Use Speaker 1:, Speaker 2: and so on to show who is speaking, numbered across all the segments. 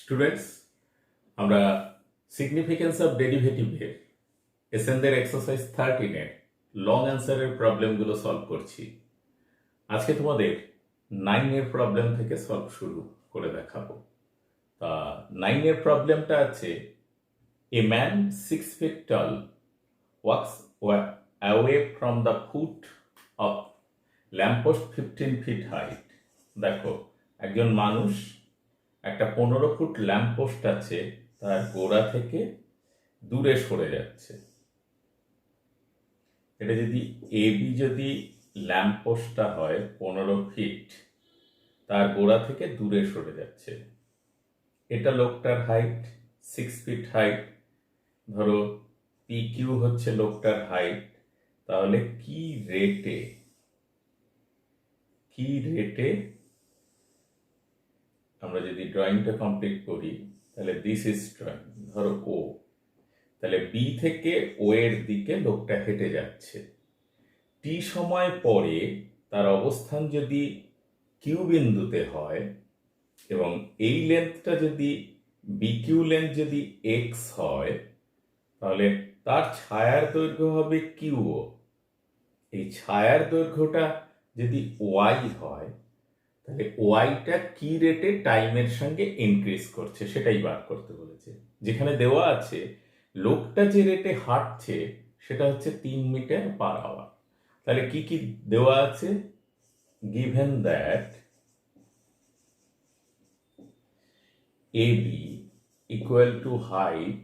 Speaker 1: Students, আমরা significance of ডেরিভেটিভের এসেনদের exercise 13-এর long অ্যান্সারের প্রবলেমগুলো সলভ করছি। আজকে তোমাদের 9-এর প্রবলেম থেকে সলভ শুরু করে দেখাবো। তা 9-এর প্রবলেমটা আছে, a man 6 feet tall walks away from the foot of lamppost 15 feet height. দেখো, একজন মানুষ একটা 15 ফুট ল্যাম্পপোস্ট আছে, তার গোড়া থেকে দূরে সরে যাচ্ছে। এটা যদি এবি যদি ল্যাম্পপোস্টটা হয় 15 ফিট, তার গোড়া থেকে দূরে সরে যাচ্ছে। এটা লোকটার হাইট 6 ফিট হাইট। ধরো পি কিউ হচ্ছে লোকটার হাইট, তাহলে কি রেটে আমরা যদি ড্রয়িংটা কমপ্লিট করি, তাহলে দিস ইজ ড্রয়িং, ধরো ও, তাহলে বি থেকে ও এর দিকে লোকটা হেঁটে যাচ্ছে। টি সময় পরে তার অবস্থান যদি কিউ বিন্দুতে হয় এবং এই লেন্থটা যদি বি কিউ লেন্থ যদি এক্স হয়, তাহলে তার ছায়ার দৈর্ঘ্য হবে কিউও। এই ছায়ার দৈর্ঘ্যটা যদি ওয়াই হয়, তাহলে ওয়াইটা কি রেটে টাইমের সঙ্গে ইনক্রিজ করছে সেটাই বার করতে বলেছে। যেখানে দেওয়া আছে লোকটা যে রেটে হাঁটছে সেটা হচ্ছে 3 মিটার পার আওয়ার। তাহলে কি কি দেওয়া আছে? Given that AB equal to height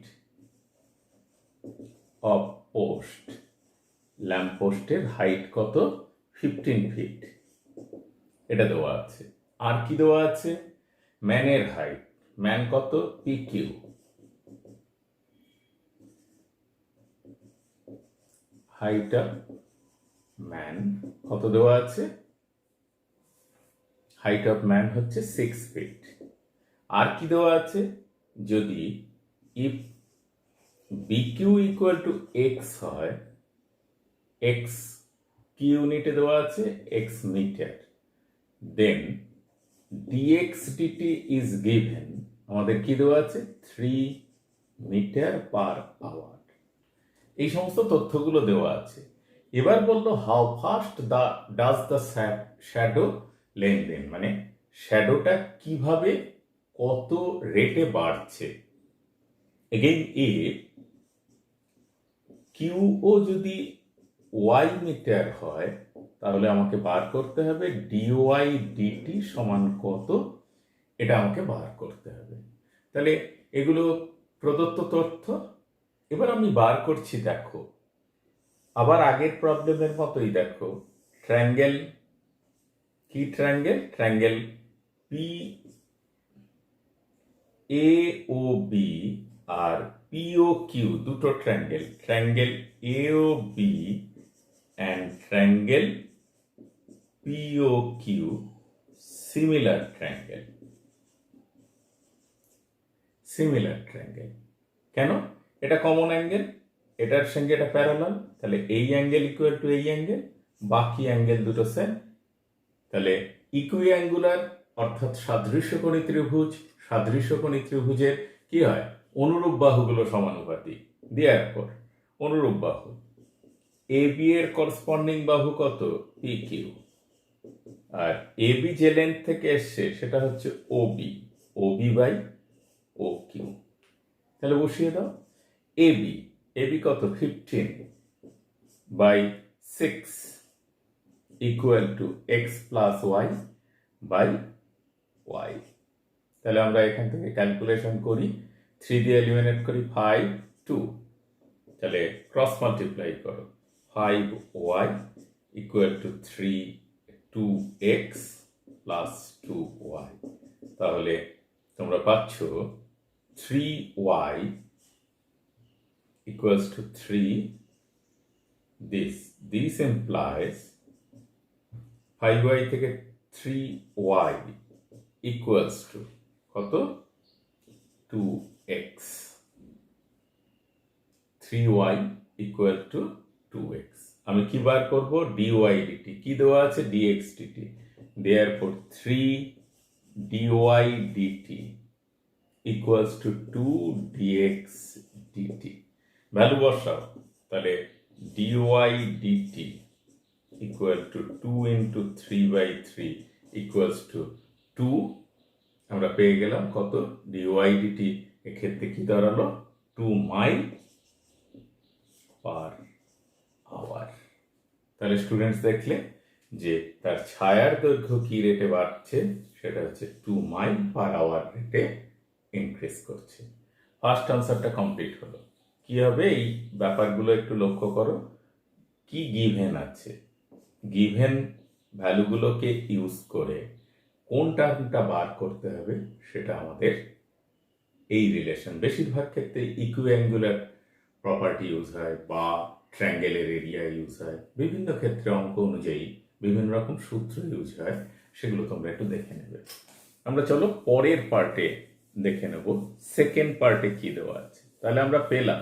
Speaker 1: of post, ল্যাম্পপোস্টের হাইট কত? 15 ফিট, এটা দেওয়া আছে। আর কি দেওয়া আছে? ম্যানের হাইট, ম্যান কত? P Q. Height of man কত দেওয়া আছে? হাইট অফ ম্যান হচ্ছে 6 ফিট। আর কি দেওয়া আছে? যদি if B Q equal to X হয়, এক্স কি ইউনিটে দেওয়া আছে? X metre, then dx dt is given, আমাদের কি দেওয়া আছে? 3 মিটার পার আওয়ার। এই সমস্ত তথ্যগুলো দেওয়া আছে। এবার বললো how fast does the shadow লেনদেন, মানে শ্যাডোটা কিভাবে কত রেটে বাড়ছে। এগেইন ইফ কিউ ও যদি ওয়াই মিটার হয়, তাহলে আমাকে বার করতে হবে ডিওয়াই ডিটি সমান কত, এটা আমাকে বার করতে হবে। তাহলে এগুলো প্রদত্ত তথ্য। এবার আমি বার করছি, দেখো আবার আগের প্রবলেমের মতোই। দেখো ট্রায়াঙ্গেল, কি triangle? Triangle P A O B আর পি ও কিউ, দুটো triangle, triangle A O B and triangle POQ similar triangle. কেন? এটা কমন অ্যাঙ্গেল, এটার সঙ্গে এটা প্যারালাল, তাহলে এই অ্যাঙ্গেল ইকুয়াল টু এই অ্যাঙ্গেল, বাকি অ্যাঙ্গেল দুটো সেম। তাহলে ইকুইঅ্যাঙ্গুলার অর্থাৎ সাদৃশ্যকোণী ত্রিভুজ, সাদৃশ্যকোণী ত্রিভুজের কি হয়? অনুরূপ বাহুগুলো সমানুপাতিক, দেওয়ার পর অনুরূপ বাহু এবি এর করসপন্ডিং বাহু কত? P Q. আর এবি যে লেন্থ থেকে এসছে সেটা হচ্ছে ওবি বাই ও কিউ। তাহলে বসিয়ে দাও। এবি কত? 15 by 6 equal to X plus Y by Y. তাহলে আমরা এখান থেকে ক্যালকুলেশন করি, 3 দিয়ে এলিমিনেট করি, 5 2, তাহলে ক্রস মাল্টিপ্লাই করো, 5y equal to 2x plus 2y। তাহলে তোমরা পাচ্ছ 3y equals to 3, this implies 5y থেকে 3y equals to কত? 2x, 3y equal to 2x। আমি কি বার করব? Dy dt. কি দেওয়া আছে? Dx dt. Therefore 3 dy dt equals to 2 dx dt। Value বসাও, তাহলে dy dt equal to 2 into 3/3 equals to 2। আমরা পেয়ে গেলাম কত? dy dt এক্ষেত্রে কি দাঁড়ালো? 2 মাইল পার আওয়ার। তাহলে স্টুডেন্টস দেখলে যে তার ছায়ার দৈর্ঘ্য কি রেটে বাড়ছে, সেটা হচ্ছে 2 মাইল পার আওয়ার রেটে ইনক্রিজ করছে। ফার্স্ট আনসারটা কমপ্লিট হলো। কি হবে এই ব্যাপারগুলো একটু লক্ষ্য করো। কি গিভেন আছে, গিভেন ভ্যালুগুলোকে ইউজ করে কোন টার্মটা বার করতে হবে সেটা আমাদের এই রিলেশন। বেশিরভাগ ক্ষেত্রে ইকুইঅ্যাঙ্গুলার প্রপার্টি ইউজ হয় বা ট্রায়াঙ্গেলের এরিয়া ইউজ হয়, বিভিন্ন ক্ষেত্রে অঙ্ক অনুযায়ী বিভিন্ন রকম সূত্র ইউজ হয়, সেগুলো তোমরা একটু দেখে নেবে। আমরা চলো পরের পার্টে দেখে নেব সেকেন্ড পার্টে কি দেওয়া আছে। তাহলে আমরা পেলাম,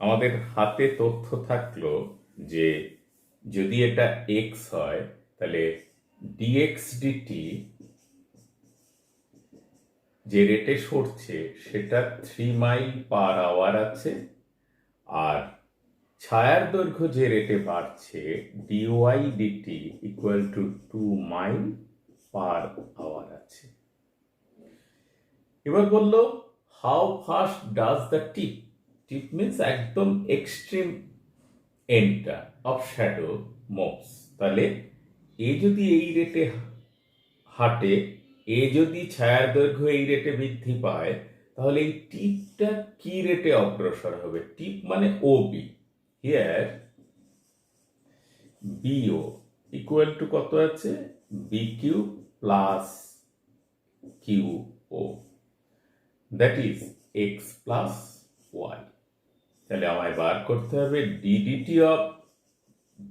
Speaker 1: আমাদের হাতে তথ্য থাকলো যে যদি এটা এক্স হয় তাহলে ডিএক্স ডিটি যে রেটে সরছে সেটা 3 মাইল পার আওয়ার আছে, আর ছায়ার দৈর্ঘ্য যে রেটে বাড়ছে dy dt equal to 2 mile per hour আছে। এবার বললো how fast does the tip, tip means একদম এক্সট্রিম এন্ডটা অফ শ্যাডো মুভস। তাহলে এ যদি এই রেটে হাঁটে, এ যদি ছায়ার দৈর্ঘ্য এই রেটে বৃদ্ধি পায়, তাহলে এই টিপটা কি রেটে অগ্রসর হবে? টিপ মানে O B, here BO equal to কত আছে? B Q plus Q O, that is X plus Y. তাহলে আমায় বার করতে হবে ডিডিটি অফ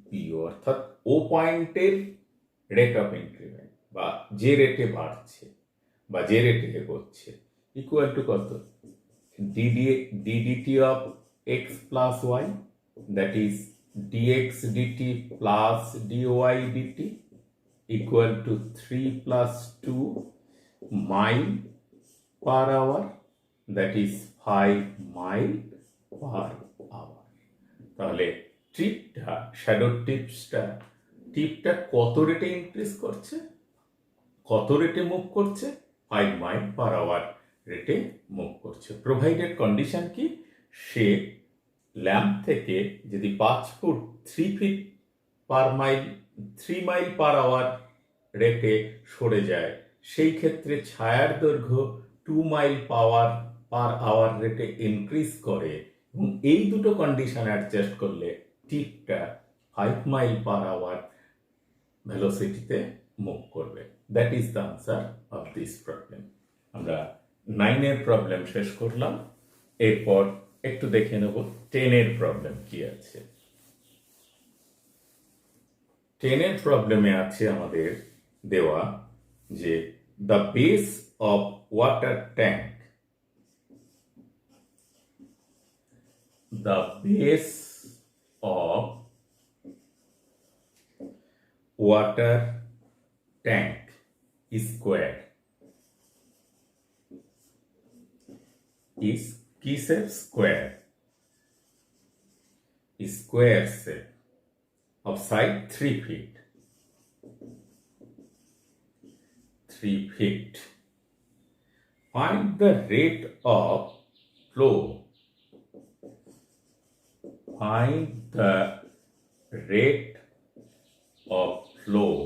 Speaker 1: বিও, অর্থাৎ ও পয়েন্টের রেট অফ ইনক্রিমেন্ট বা যে রেটে বাড়ছে বা যে রেটে এগোচ্ছে, ইকুয়াল টু কত? D dt of X plus Y, that is dx dt plus dy dt equal to 3 plus 2 mile per hour, that is 5 mile per hour. তাহলে টিপটা, শ্যাডো টিপটা কত রেটে ইনক্রিজ করছে, কত রেটে মুভ করছে? 5 মাইল পার আওয়ার রেটে মুভ করছে। প্রোভাইডেড কন্ডিশন কি? সে ল্যাম্প থেকে যদি 5 foot 3 feet per mile 3 mile per hour রেটে সরে যায়, সেই ক্ষেত্রে ছায়ার দৈর্ঘ্য 2 মাইল পার আওয়ার রেটে ইনক্রিজ করে, এবং এই দুটো কন্ডিশন অ্যাডজাস্ট করলে টিপটা 5 মাইল পার আওয়ার ভেলোসিটিতে মুভ করবে। That is the answer of this problem. আমরা 9-এর প্রবলেম শেষ করলাম, এরপর একটু দেখে নেব 10-এর প্রবলেম কি আছে। 10-এর প্রবলেমে আছে আমাদের দেওয়া যে the base of water tank, the base of water tank is square, is কি shape? Square, square shape of side 3 feet, 3 feet. Find the rate of flow, find the rate of flow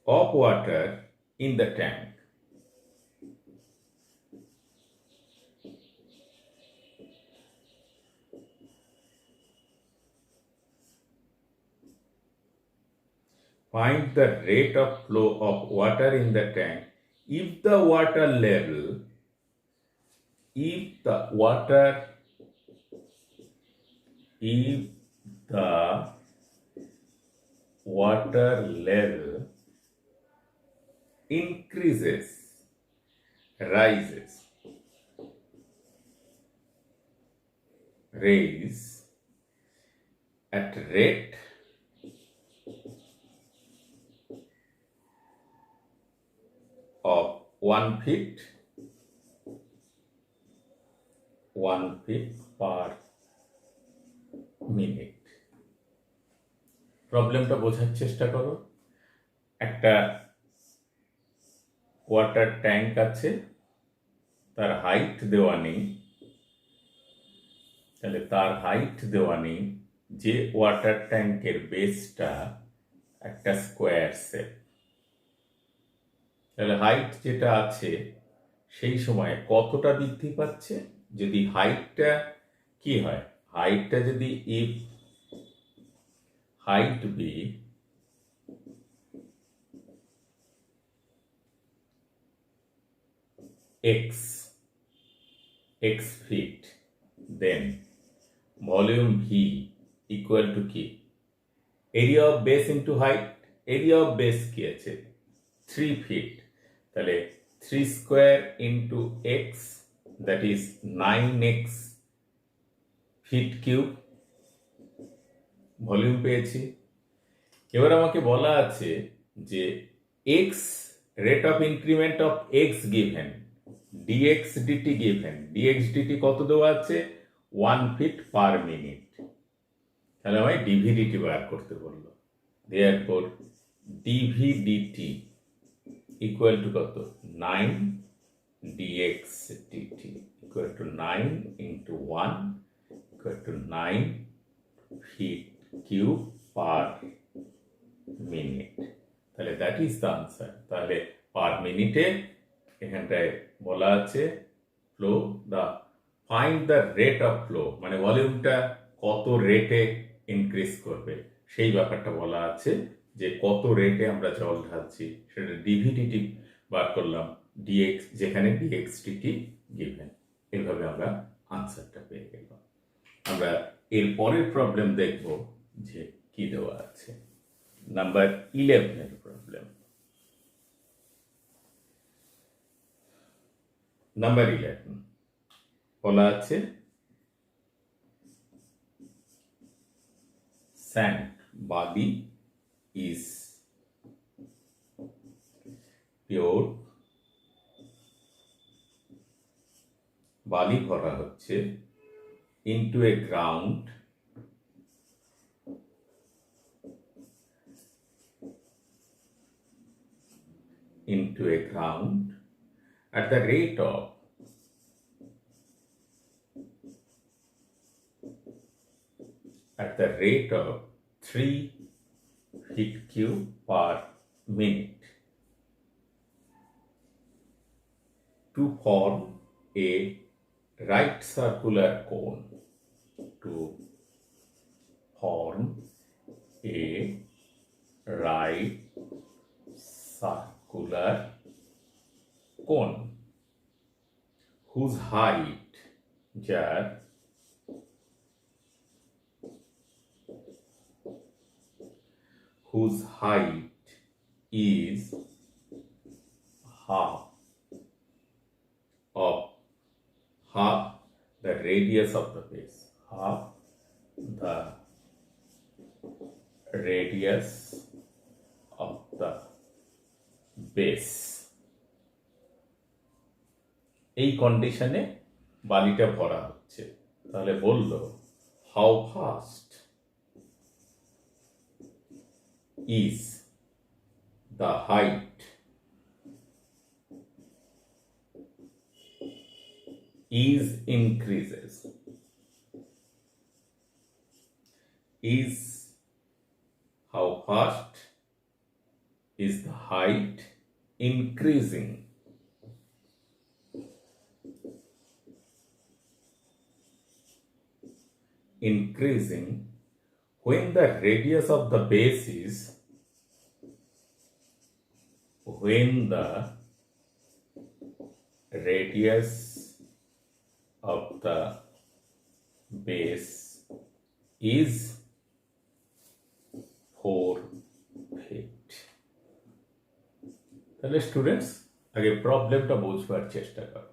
Speaker 1: of water in the tank. Find the rate of flow of water in the tank if the water level, if the water level increases, rises, raise at rate of 1 feet 1 feet per minute. প্রবলেমটা বোঝার চেষ্টা করো। একটা water tank আছে, তার height দেওয়া নেই, তাহলে তার হাইট দেওয়া নেই, যে ওয়াটার ট্যাঙ্কের বেসটা একটা স্কোয়ার শেপ, তাহলে হাইট যেটা আছে সেই সময়ে কতটা বৃদ্ধি পাচ্ছে? যদি হাইটটা কি হয়, হাইটটা যদি if height be x feet, then volume v equal to কি? Area of base into height. Area of base কি আছে? 3 feet, তাহলে 3 square into X, that is 9x feet cube volume পেয়েছি। এবার আমাকে বলা আছে যে X rate of increment of X given, dx dt given, dx dt কত দেওয়া আছে? 1 ফিট পার মিনিট। তাহলে আমায় ডিভিডিটি বার করতে বললো। দেয়ারফর ডিভিডিটি ইকুয়াল টু কত? 9 dx dt equal to 9 into 1 equal to 9 feet cube per minute. তাহলে দ্যাট ইজ দ্য আনসার। তাহলে পার মিনিটে এখানটায় বলা আছে flow the find the rate of flow, মানে ভলিউমটা কত রেটে ইনক্রিজ করবে সেই ব্যাপারটা বলা আছে, যে কত রেটে আমরা জল ঢালছি সেটা ডিভিডিটি বার করলাম, ডিএক্স যেখানে ডিএক্সটিটি গিভেন। এইভাবে আমরা আনসারটা পেয়ে গেলাম। আমরা এর পরের প্রবলেম দেখব যে কি দেওয়া আছে। Number 11 problem. নাম্বার 11 বলা আছে স্যান্ড বালি ইজ পিওর, বালি ভরা হচ্ছে into a ground at the rate of 3 feet cube per minute to form a right circular cone. To form a right circular cone whose height is half the radius of the base, half the radius of the base. এই কন্ডিশনে বালিটা ভরা হচ্ছে। তাহলে বললো how fast is the height is increases, is how fast is the height increasing? Increasing when the radius of the base is, when the radius of the base is 4 feet. তাহলে students আগে প্রবলেমটা বোঝবার চেষ্টা করো।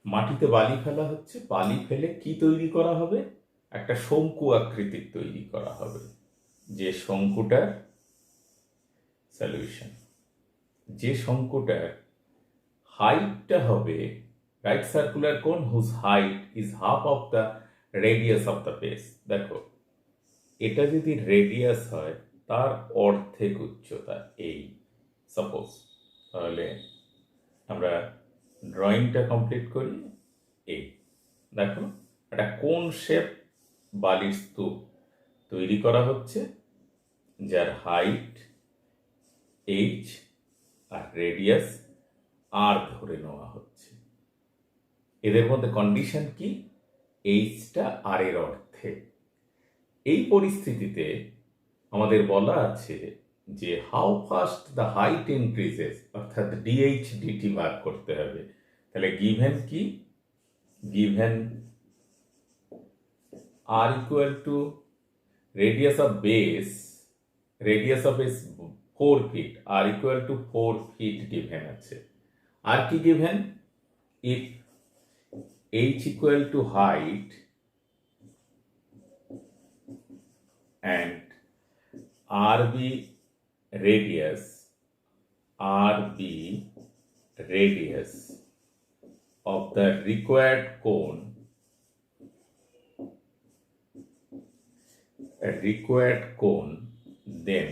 Speaker 1: মাটিতে বালি ফেলা হচ্ছে, বালি ফেলে কি তৈরি করা হবে? একটা শঙ্কু আকৃতির তৈরি করা হবে, যে শঙ্কুটার সলিউশন, যে শঙ্কুটার হাইটটা হবে right circular cone whose height is half of the radius of the base. দেখো এটা যদি রেডিয়াস হয় তার অর্ধেক উচ্চতা এই সাপোজ, তাহলে আমরা ড্রয়িংটা কমপ্লিট করি। এই দেখো একটা কোন শেপ বালির স্তূপ তৈরি করা হচ্ছে, যার হাইট এইচ আর রেডিয়াস আর ধরে নেওয়া হচ্ছে। এদের মধ্যে কন্ডিশন কি, এইচটা আর এর অর্ধেক। এই পরিস্থিতিতে আমাদের বলা আছে যে how fast the height increases, অর্থাৎ ডিএইচ ডিটি বার করতে হবে। তাহলে গিভেন কি, given R equal to radius of base 4 feet, r equal to 4 feet given আছে। আর কি given, if h equal to height and rb radius of the required cone দেন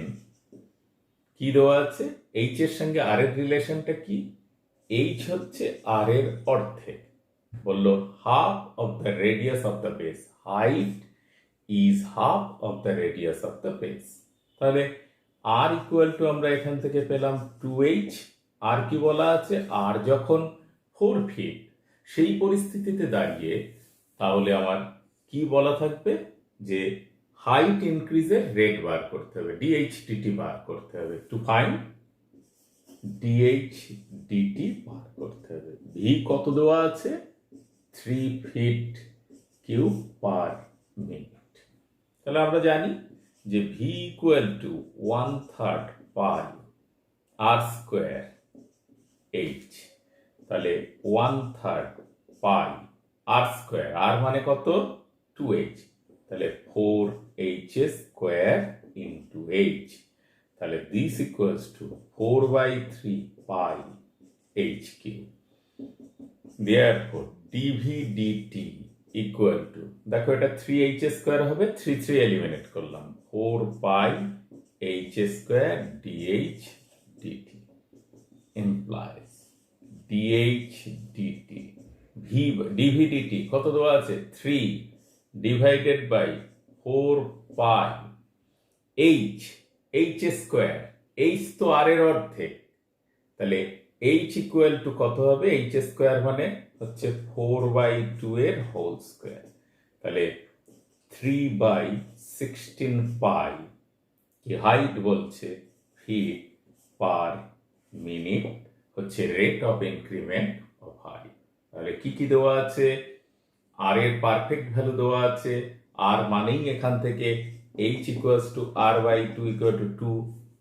Speaker 1: কি দেওয়া আছে, এইচ এর সঙ্গে আর এর রিলেশনটা কি, এইচ হচ্ছে আর এর অর্ধেক, বললো half of the radius of the base, height is half of the radius of the base. তাহলে আর ইকুয়াল টু আমরা এখান থেকে পেলাম 2h। আর কি বলা আছে, আর যখন 4 ফিট, সেই পরিস্থিতিতে দাঁড়িয়ে তাহলে আমার কি বলা থাকবে যে হাইট ইনক্রিজের রেট বার করতে হবে, ডিএইচ ডিটি বার করতে হবে। টু ফাইন্ড ডিএইচ ডিটি বার করতে হবে। ভি কত দেওয়া আছে, 3 ফিট কিউব পার মিনিট। তাহলে আমরা জানি যে V equal to 1/3 pi R square H. তাহলে 1/3 পাই আর স্কোয়ার, আর মানে কত, 2h, তাহলে 4h স্কোয়ার ইন্টু h। তাহলে this equals to 4/3 pi h cube. Therefore dv dt equal to, দেখো এটা 3h স্কোয়ার হবে, 3 এলিমিনেট করলাম, 4 pi h square dh dt implies dh dt dv dt কত দেওয়া আছে, 3 divided by 4 pi h square, h তো আর এর অর্ধেক, তাহলে h ইকুয়াল টু কত হবে, h স্কোয়ার মানে হচ্ছে 4/2 এর হোল স্কোয়ার। তাহলে 3/16 পাই, কি হাইট বলছে, ফিট পার মিনিট হচ্ছে rate of increment of height. তাহলে কি কি দেওয়া আছে, আর এর পারফেক্ট ভ্যালু দেওয়া আছে, আর মানেই এখান থেকে h equals to r/2 equal to 2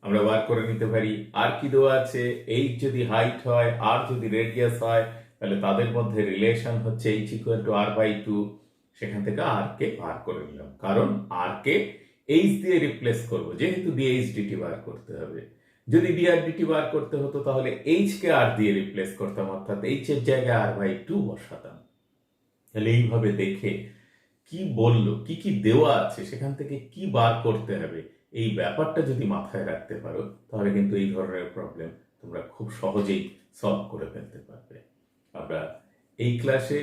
Speaker 1: আমরা বার করে নিতে পারি। আর কি দেওয়া আছে, h যদি হাইট হয়, আর যদি রেডিয়াস হয়, তাহলে তাদের মধ্যে রিলেশন হচ্ছে h ইকুয়াল টু r/2। সেখান থেকে আর কে বার করে নিলাম, কারণ আর কে h দিয়ে রিপ্লেস করব, যেহেতু dh dt বার করতে হবে। যদি dr dt বার করতে হতো তাহলে h কে r দিয়ে রিপ্লেস করতাম, অর্থাৎ h এর জায়গায় r/2 বসাতাম। তাহলে এইভাবে দেখে কি বললো, কি কি দেওয়া আছে, সেখান থেকে কি বার করতে হবে, এই ব্যাপারটা যদি মাথায় রাখতে পারো তাহলে কিন্তু এই ধরনের প্রবলেম তোমরা খুব সহজেই সলভ করে ফেলতে পারবে। আমরা এই ক্লাসে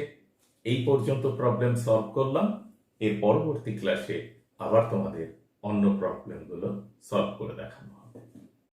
Speaker 1: এই পর্যন্ত প্রবলেম সলভ করলাম, এর পরবর্তী ক্লাসে আবার তোমাদের অন্য প্রবলেমগুলো সলভ করে দেখানো হবে।